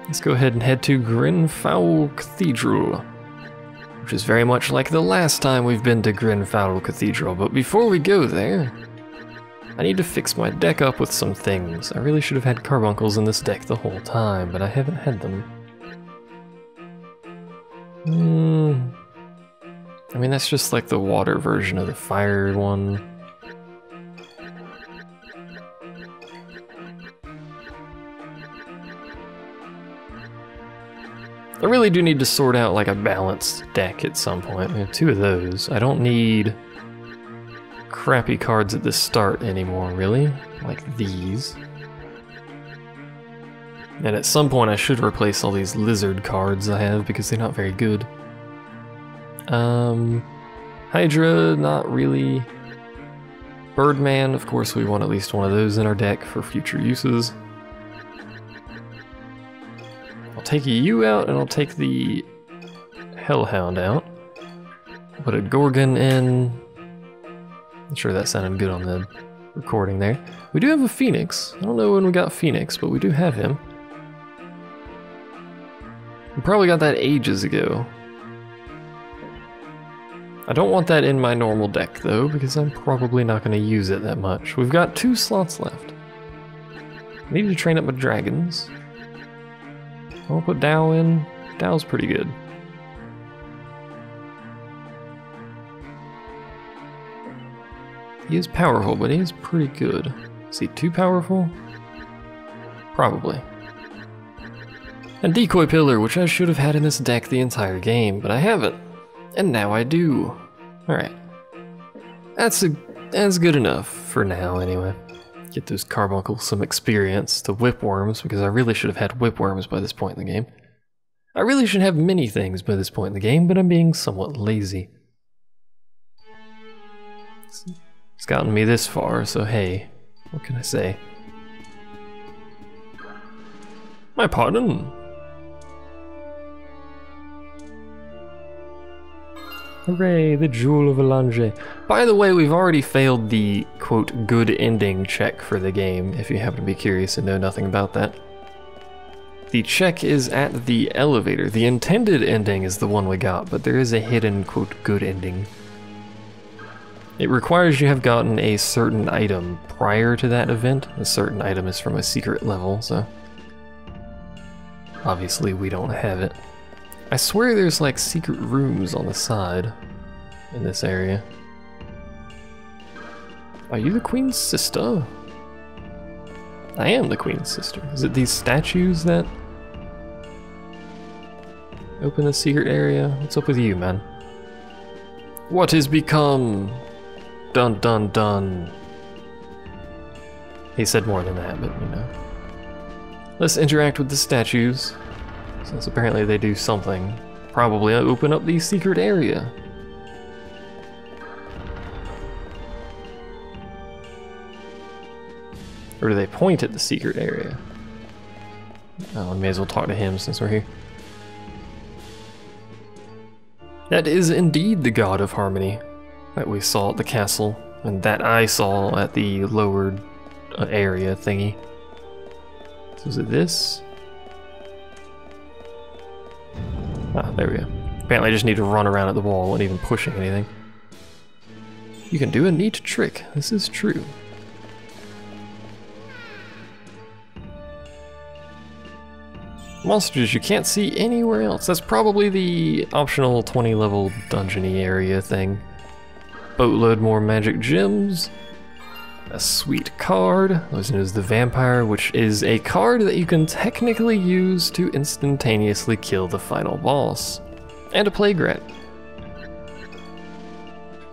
Let's go ahead and head to Grenfowl Cathedral, which is very much like the last time we've been to Grenfowl Cathedral, but before we go there, I need to fix my deck up with some things. I really should have had carbuncles in this deck the whole time, but I haven't had them. I mean, that's just like the water version of the fire one. I really do need to sort out like a balanced deck at some point. We have 2 of those. I don't need crappy cards at the start anymore, really. Like these. And at some point I should replace all these lizard cards I have because they're not very good. Hydra, not really. Birdman, of course we want at least one of those in our deck for future uses. I'll take you out and I'll take the Hellhound out. Put a Gorgon in. I'm sure that sounded good on the recording there. We do have a Phoenix. I don't know when we got Phoenix, but we do have him. We probably got that ages ago. I don't want that in my normal deck though, because I'm probably not going to use it that much. We've got 2 slots left. I need to train up my dragons. I'll put Dow in. Dow's pretty good. He is powerful, but he is pretty good. Is he too powerful? Probably. And Decoy Pillar, which I should have had in this deck the entire game, but I haven't. And now I do. Alright. That's good enough for now, anyway. Get those carbuncles some experience to Whipworms, because I really should have had Whipworms by this point in the game. I really should have many things by this point in the game, but I'm being somewhat lazy. It's gotten me this far, so hey, what can I say? My pardon. Hooray, the Jewel of Elange. By the way, we've already failed the, quote, good ending check for the game, if you happen to be curious and know nothing about that. The check is at the elevator. The intended ending is the one we got, but there is a hidden, quote, good ending. It requires you have gotten a certain item prior to that event. A certain item is from a secret level, so obviously we don't have it. I swear there's like secret rooms on the side in this area. Are you the Queen's sister? I am the Queen's sister. Is it these statues that open the secret area? What's up with you, man? What has become? Dun dun dun. He said more than that, but you know. Let's interact with the statues, since apparently they do something. Probably open up the secret area. Or do they point at the secret area? Oh, we may as well talk to him since we're here. That is indeed the god of harmony that we saw at the castle, and that I saw at the lowered area thingy. So is it this? Ah, there we go. Apparently I just need to run around at the wall without even pushing anything. You can do a neat trick. This is true. Monsters you can't see anywhere else. That's probably the optional 20 level dungeony area thing. Boatload more magic gems. A sweet card, also known as the Vampire, which is a card that you can technically use to instantaneously kill the final boss. And a Plague Rat.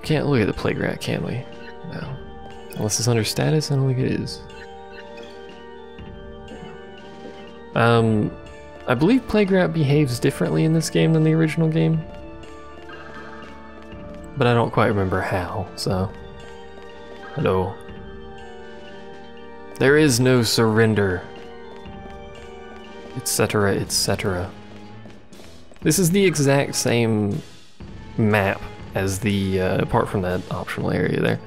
Can't look at the Plague Rat, can we? No. Unless it's under status, I don't think it is. I believe Plague Rat behaves differently in this game than the original game. But I don't quite remember how, so. Hello. There is no surrender. Etc., etc. This is the exact same map as the, apart from that optional area there,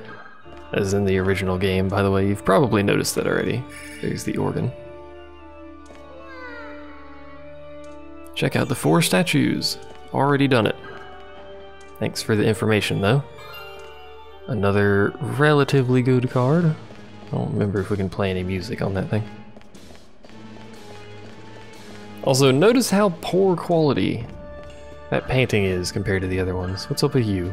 as in the original game. By the way, you've probably noticed that already. There's the organ. Check out the 4 statues. Already done it. Thanks for the information, though. Another relatively good card. I don't remember if we can play any music on that thing. Also, notice how poor quality that painting is compared to the other ones. What's up with you?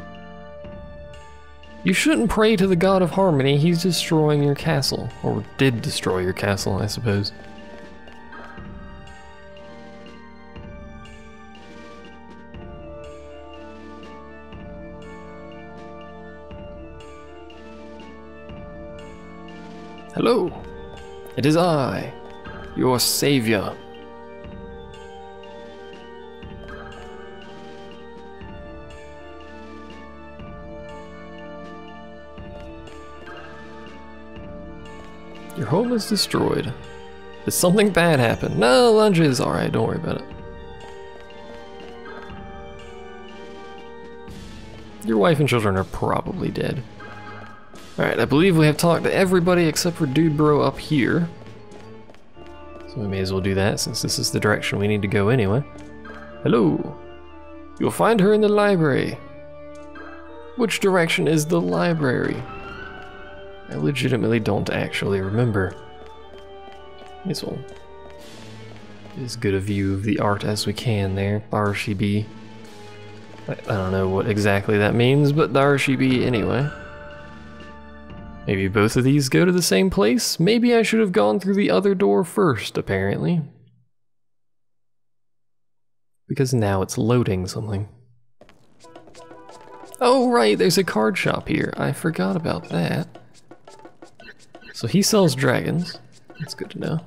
You shouldn't pray to the god of harmony, he's destroying your castle. Or did destroy your castle, I suppose. Hello, it is I, your savior. Your home is destroyed. Did something bad happen? No, lunges. Alright, don't worry about it. Your wife and children are probably dead. Alright, I believe we have talked to everybody except for Dude Bro up here. So we may as well do that since this is the direction we need to go anyway. Hello. You'll find her in the library. Which direction is the library? I legitimately don't actually remember. This will get as good a view of the art as we can there. RCB. I don't know what exactly that means, but RCB anyway. Maybe both of these go to the same place? Maybe I should have gone through the other door first, apparently. Because now it's loading something. Oh right, there's a card shop here. I forgot about that. So he sells dragons. That's good to know.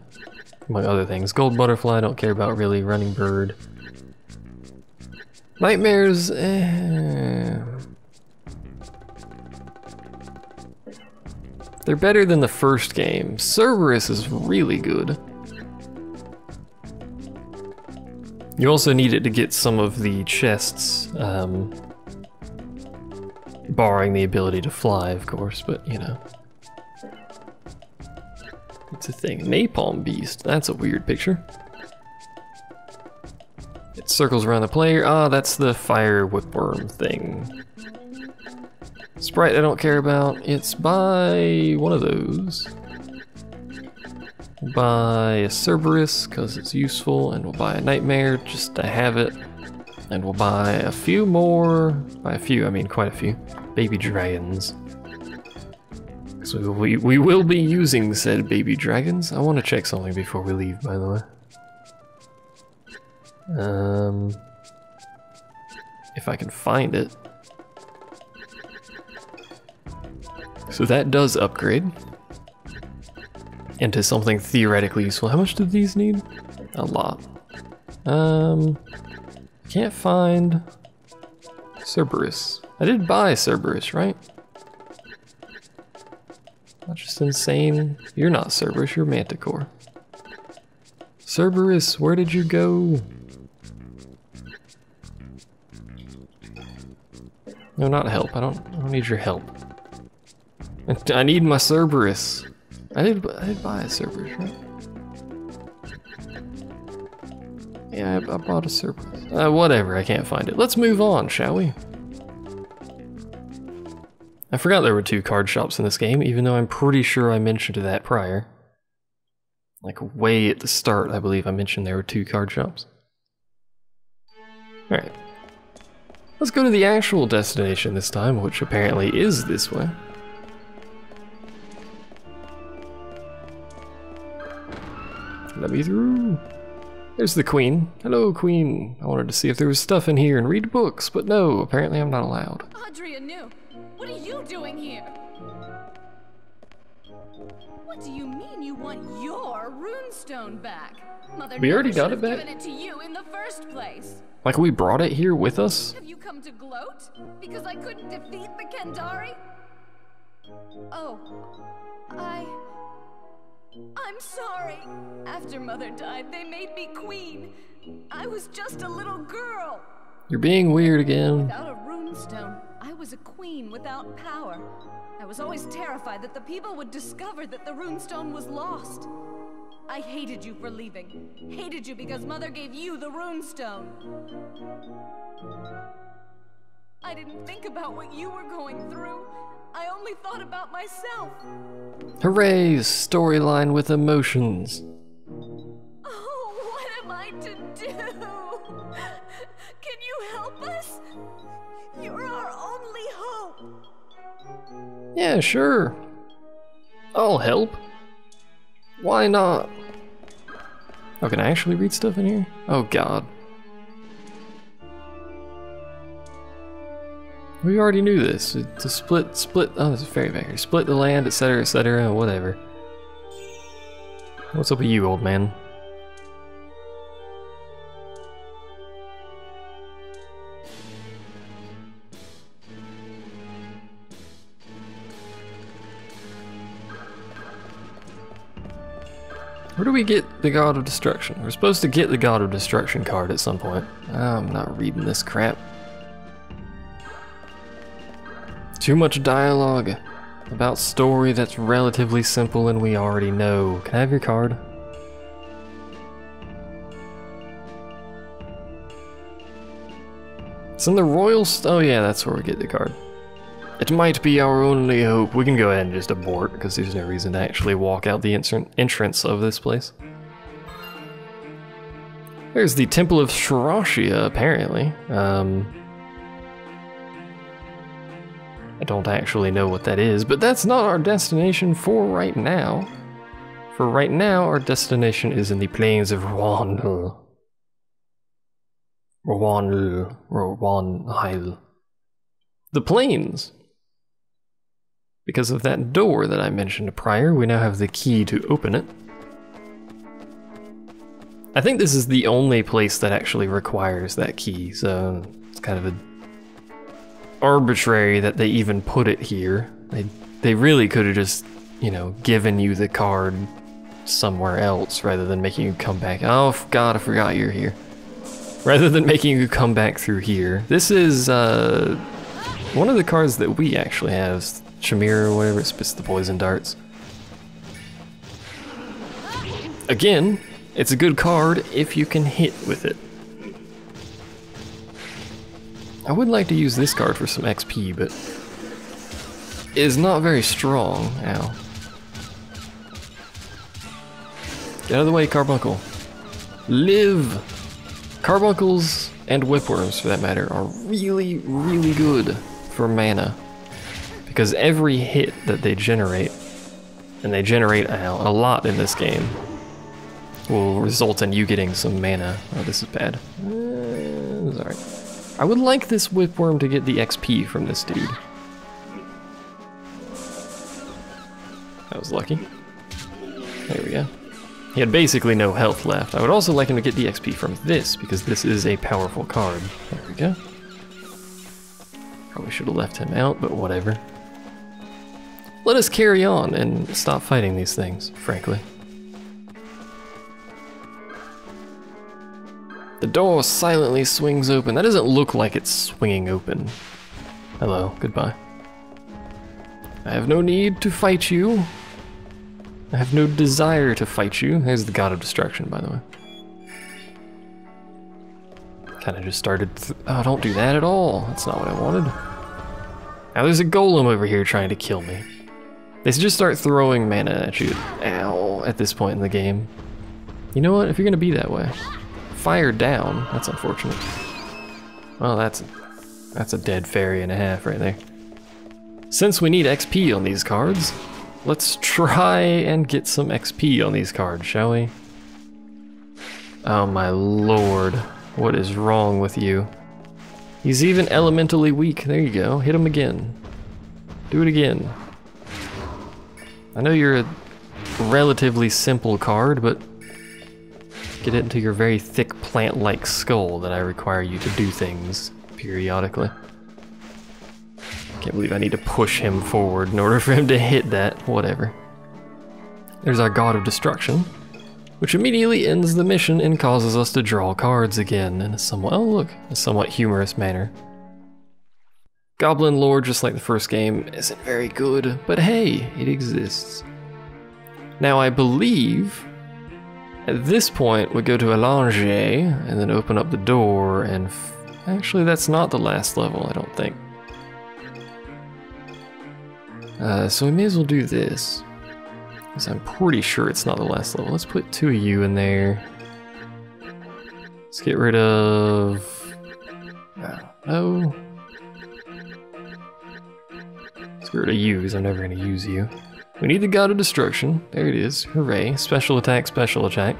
Among other things. Gold butterfly, I don't care about really. Running bird. Nightmares, They're better than the first game. Cerberus is really good. You also need it to get some of the chests, barring the ability to fly, of course, but you know. It's a thing. Napalm Beast. That's a weird picture. It circles around the player. Ah, that's the fire whipworm thing. Sprite I don't care about. It's by one of those. We'll buy a Cerberus because it's useful, and we'll buy a Nightmare just to have it. And we'll buy a few more. By a few, I mean quite a few. Baby dragons. So we will be using said baby dragons. I want to check something before we leave, by the way. If I can find it. So that does upgrade into something theoretically useful. How much do these need? A lot. Can't find Cerberus. I did buy Cerberus, right? Not just insane. You're not Cerberus, you're Manticore. Cerberus, where did you go? No, not help. I don't need your help. I need my Cerberus. I did buy a Cerberus, right? Yeah, I bought a Cerberus. Whatever, I can't find it. Let's move on, shall we? I forgot there were 2 card shops in this game, even though I'm pretty sure I mentioned that prior. Like way at the start, I believe I mentioned there were 2 card shops. Alright. Let's go to the actual destination this time, which apparently is this way. Let me through. There's the queen. Hello, queen. I wanted to see if there was stuff in here and read books, but no, apparently I'm not allowed. Adria New, what are you doing here? What do you mean you want your runestone back? Mother We already got should it have back? given it to you in the first place. Like we brought it here with us? Have you come to gloat because I couldn't defeat the Kendari? Oh, I'm sorry. After Mother died, they made me queen. I was just a little girl. You're being weird again. Without a runestone, I was a queen without power. I was always terrified that the people would discover that the runestone was lost. I hated you for leaving. Hated you because Mother gave you the runestone. I didn't think about what you were going through. I only thought about myself. Hooray! Storyline with emotions. Oh, what am I to do? Can you help us? You're our only hope. Yeah, sure. I'll help. Why not? Oh, can I actually read stuff in here? Oh god. We already knew this. To split, oh, there's a fairy back here. Split the land, etc., whatever. What's up with you, old man? Where do we get the God of Destruction? We're supposed to get the God of Destruction card at some point. I'm not reading this crap. Too much dialogue about story that's relatively simple and we already know. Can I have your card? It's in the Royal oh yeah, that's where we get the card. It might be our only hope. We can go ahead and just abort because there's no reason to actually walk out the entrance of this place. There's the Temple of Shirashia, apparently. I don't actually know what that is, but that's not our destination for right now. For right now, our destination is in the plains of Rowanheil. The plains. Because of that door that I mentioned prior, we now have the key to open it. I think this is the only place that actually requires that key, so it's kind of arbitrary that they even put it here. They really could have just, you know, given you the card somewhere else rather than making you come back. Oh god, I forgot you're here. Rather than making you come back through here. This is one of the cards that we actually have. Shamir or whatever, it spits the poison darts. Again, it's a good card if you can hit with it. I would like to use this card for some XP, but it is not very strong. Ow. Get out of the way, Carbuncle. Live! Carbuncles and Whipworms, for that matter, are really, really good for mana. Because every hit that they generate, and they generate a lot in this game, will result in you getting some mana. Oh, this is bad. Sorry. I would like this Whipworm to get the XP from this dude. That was lucky. There we go. He had basically no health left. I would also like him to get the XP from this, because this is a powerful card. There we go. Probably should have left him out, but whatever. Let us carry on and stop fighting these things, frankly. The door silently swings open. That doesn't look like it's swinging open. Hello, goodbye. I have no need to fight you. I have no desire to fight you. There's the God of Destruction, by the way. Kinda just started oh, don't do that at all. That's not what I wanted. Now there's a golem over here trying to kill me. They just start throwing mana at you, ow, at this point in the game. You know what, if you're gonna be that way, fire down. That's unfortunate. Well, that's a dead fairy and a half right there. Since we need XP on these cards, let's try and get some XP on these cards, shall we? Oh my lord, what is wrong with you? He's even elementally weak. There you go, hit him again. Do it again. I know you're a relatively simple card, but get it into your very thick plant-like skull that I require you to do things periodically. Can't believe I need to push him forward in order for him to hit that. Whatever. There's our God of Destruction, which immediately ends the mission and causes us to draw cards again in a somewhat, oh look, a somewhat humorous manner. Goblin lore, just like the first game, isn't very good, but hey, it exists. Now I believe At this point, we go to Allonge, and then open up the door, and actually that's not the last level, I don't think. So we may as well do this, because I'm pretty sure it's not the last level. Let's put 2 of you in there. Let's get rid of... Oh. Let's get rid of you, because I'm never going to use you. We need the God of Destruction. There it is. Hooray. Special attack, special attack.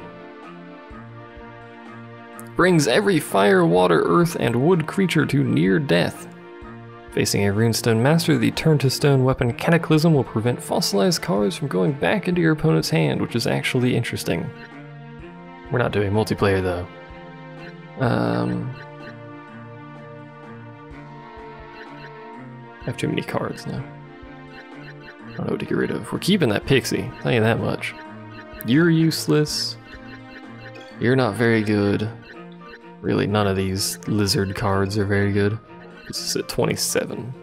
Brings every fire, water, earth, and wood creature to near death. Facing a runestone master, the turn-to-stone weapon Cataclysm will prevent fossilized cards from going back into your opponent's hand, which is actually interesting. We're not doing multiplayer, though. I have too many cards now. I don't know what to get rid of. We're keeping that pixie, I'll tell you that much. You're useless. You're not very good. Really, none of these lizard cards are very good. This is at 27.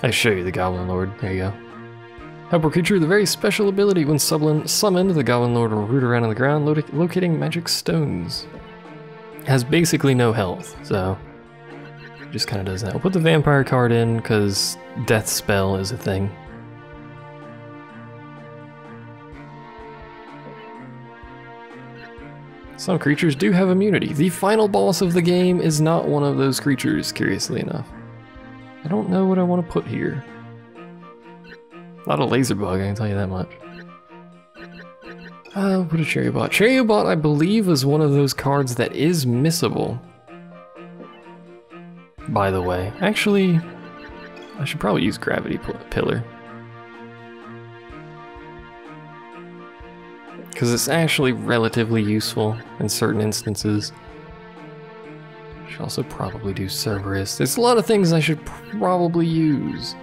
I show you the Goblin Lord. There you go. Help a creature with a very special ability. When summoned, the Goblin Lord will root around on the ground, locating magic stones. Has basically no health, so just kind of does that. We'll put the vampire card in because death spell is a thing. Some creatures do have immunity. The final boss of the game is not one of those creatures, curiously enough. I don't know what I want to put here. Not a laser bug, I can tell you that much. I'll put a Cherrybot. Cherrybot, I believe, is one of those cards that is missable. By the way. Actually, I should probably use Gravity Pillar. Because it's actually relatively useful in certain instances. I should also probably do Cerberus. There's a lot of things I should probably use.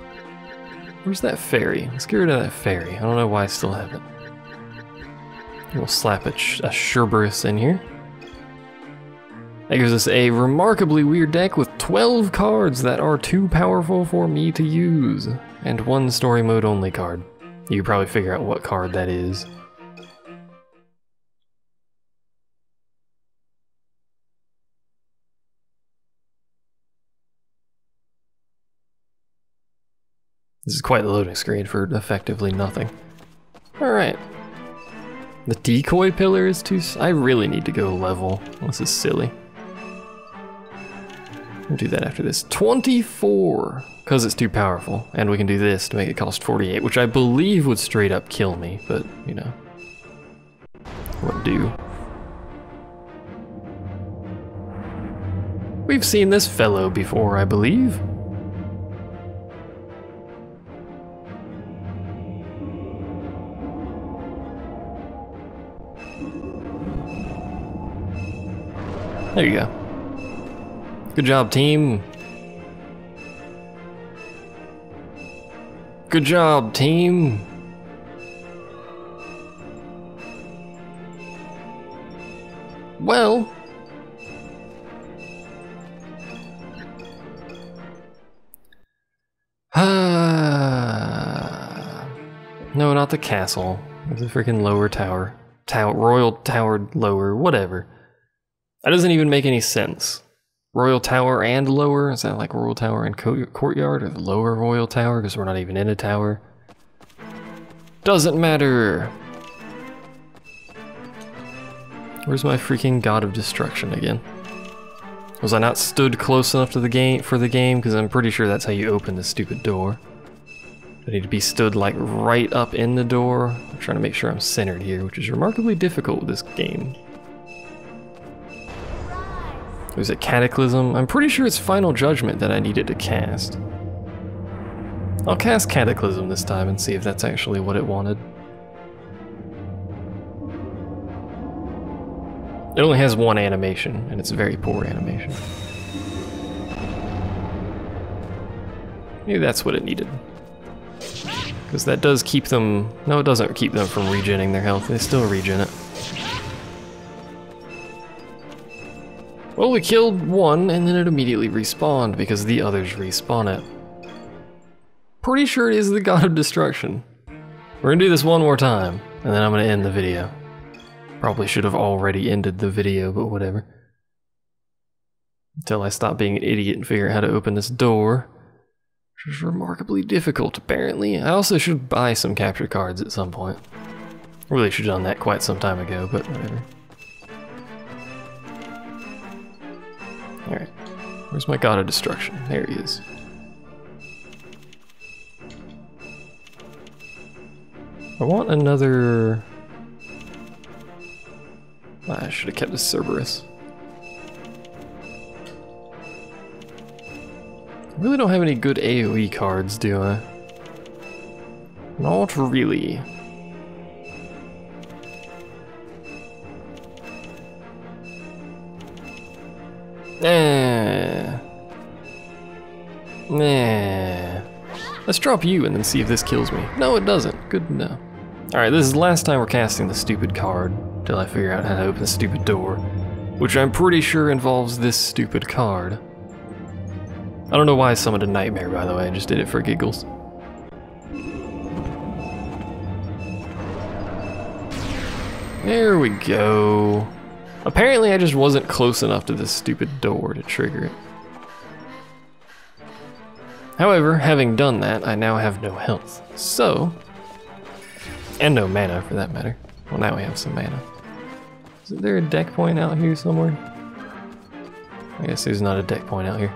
Where's that fairy? Let's get rid of that fairy. I don't know why I still have it. We'll slap a Cerberus in here. That gives us a remarkably weird deck with 12 cards that are too powerful for me to use. And 1 story mode only card. You can probably figure out what card that is. This is quite the loading screen for effectively nothing. Alright. The decoy pillar is too... I really need to go level. This is silly. We'll do that after this. 24! Because it's too powerful. And we can do this to make it cost 48, which I believe would straight up kill me, but, you know. Wouldn't do. We've seen this fellow before, I believe. There you go. Good job, team. Good job, team. Well. No, not the castle. It's a freaking lower tower. Royal Tower lower, whatever. That doesn't even make any sense. Royal Tower and lower? Is that like Royal Tower and Courtyard? Or the lower Royal Tower? Because we're not even in a tower. Doesn't matter. Where's my freaking God of Destruction again? Was I not stood close enough to the game for the game? Because I'm pretty sure that's how you open the stupid door. I need to be stood like right up in the door. I'm trying to make sure I'm centered here, which is remarkably difficult with this game. Was it Cataclysm? I'm pretty sure it's Final Judgment that I needed to cast. I'll cast Cataclysm this time and see if that's actually what it wanted. It only has 1 animation, and it's a very poor animation. Maybe that's what it needed. Because that does keep them... No, it doesn't keep them from regenning their health. They still regen it. Well, we killed one and then it immediately respawned because the others respawn it. Pretty sure it is the God of Destruction. We're gonna do this one more time and then I'm gonna end the video. Probably should have already ended the video, but whatever. Until I stop being an idiot and figure out how to open this door. Which is remarkably difficult, apparently. I also should buy some capture cards at some point. Really should have done that quite some time ago, but whatever. Alright. Where's my God of Destruction? There he is. I want another... I should have kept a Cerberus. I really don't have any good AoE cards, do I? Not really. Nah. Let's drop you and then see if this kills me. No, it doesn't. Good to know. Alright, this is the last time we're casting the stupid card, till I figure out how to open the stupid door, which I'm pretty sure involves this stupid card. I don't know why I summoned a nightmare, by the way, I just did it for giggles. There we go. Apparently I just wasn't close enough to this stupid door to trigger it. However, having done that, I now have no health, so... and no mana, for that matter. Well, now we have some mana. Is there a deck point out here somewhere? I guess there's not a deck point out here.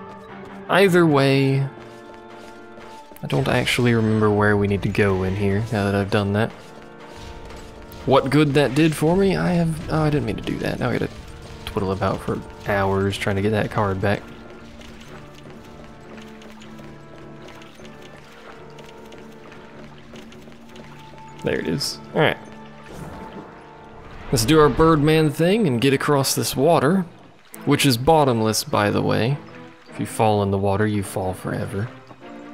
Either way, I don't actually remember where we need to go in here, now that I've done that. What good that did for me, oh, I didn't mean to do that. Now I gotta twiddle about for hours trying to get that card back. There it is. Alright. Let's do our Birdman thing and get across this water, which is bottomless, by the way. If you fall in the water, you fall forever.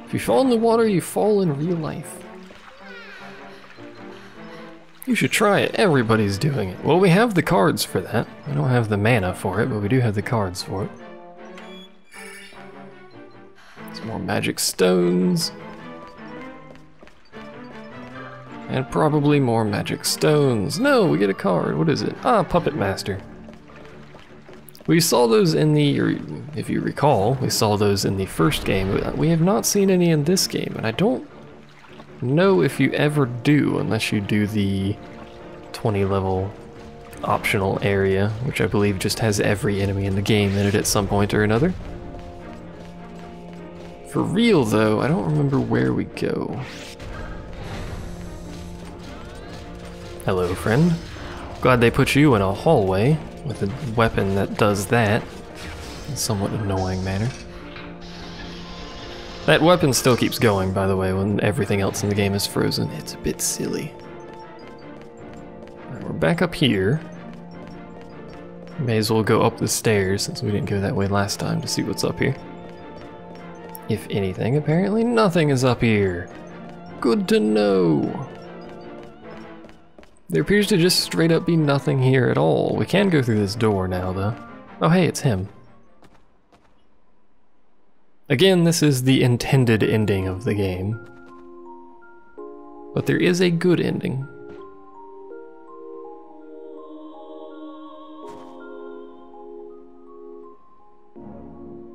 If you fall in the water, you fall in real life. You should try it. Everybody's doing it. Well, we have the cards for that. We don't have the mana for it, but we do have the cards for it. Some more magic stones. And probably more magic stones. No, we get a card. What is it? Ah, Puppet Master. We saw those in the, or if you recall, we saw those in the first game. We have not seen any in this game, and I don't know if you ever do, unless you do the 20 level optional area, which I believe just has every enemy in the game in it at some point or another. For real though, I don't remember where we go. Hello, friend. Glad they put you in a hallway with a weapon that does that in a somewhat annoying manner. That weapon still keeps going, by the way, when everything else in the game is frozen. It's a bit silly. Alright, we're back up here. May as well go up the stairs since we didn't go that way last time to see what's up here. If anything, apparently nothing is up here. Good to know. There appears to just straight up be nothing here at all. We can go through this door now, though. Oh, hey, it's him. Again, this is the intended ending of the game. But there is a good ending.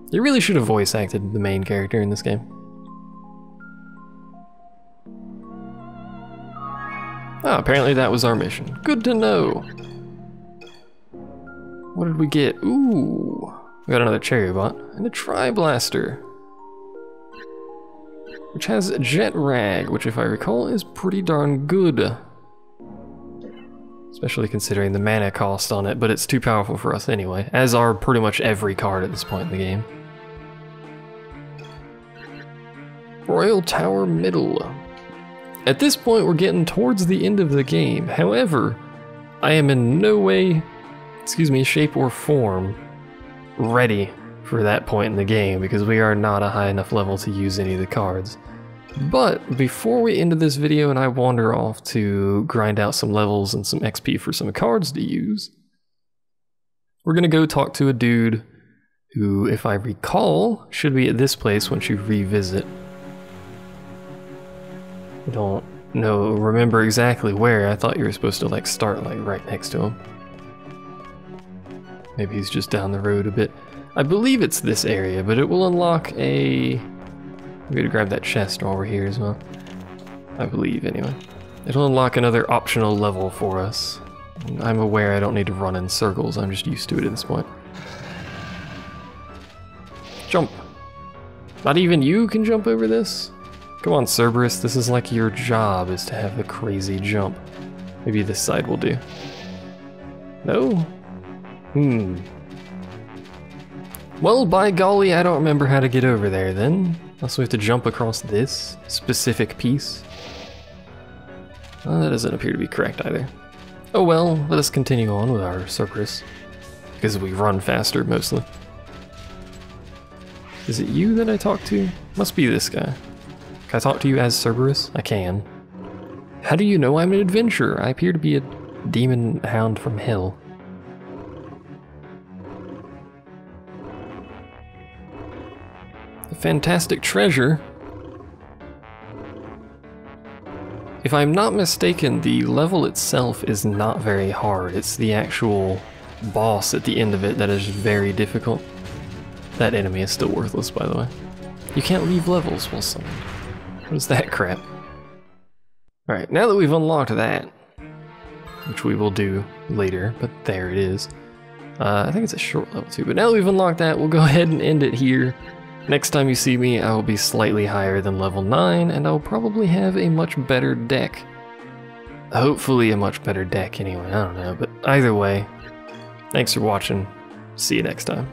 They really should have voice acted the main character in this game. Oh, apparently that was our mission. Good to know. What did we get? Ooh, we got another cherry bot and a tri-blaster, which has jet rag, which if I recall is pretty darn good. Especially considering the mana cost on it, but it's too powerful for us anyway, as are pretty much every card at this point in the game. Royal Tower Middle. At this point, we're getting towards the end of the game. However, I am in no way, shape or form ready for that point in the game because we are not a high enough level to use any of the cards. But before we end this video and I wander off to grind out some levels and some XP for some cards to use, We're gonna go talk to a dude who, if I recall, should be at this place once you revisit. I don't remember exactly where. I thought you were supposed to like start like right next to him. Maybe he's just down the road a bit. I believe it's this area, but it will unlock a... I'm gonna grab that chest while we're here as well. I believe, anyway. It'll unlock another optional level for us. I'm aware I don't need to run in circles, I'm just used to it at this point. Jump! Not even you can jump over this? Come on, Cerberus, this is like your job, is to have a crazy jump. Maybe this side will do. No? Well, by golly, I don't remember how to get over there then. Also, we have to jump across this specific piece. That doesn't appear to be correct either. Oh well, let us continue on with our Cerberus. Because we run faster, mostly. Is it you that I talk to? Must be this guy. Can I talk to you as Cerberus? I can. How do you know I'm an adventurer? I appear to be a demon hound from hell. A fantastic treasure. If I'm not mistaken, the level itself is not very hard. It's the actual boss at the end of it that is very difficult. That enemy is still worthless, by the way. You can't leave levels while summoned. What is that crap? Alright, now that we've unlocked that, which we will do later, but there it is. I think it's a short level too, but now that we've unlocked that, we'll go ahead and end it here. Next time you see me, I will be slightly higher than level 9, and I'll probably have a much better deck. Hopefully a much better deck anyway, I don't know, but either way, thanks for watching. See you next time.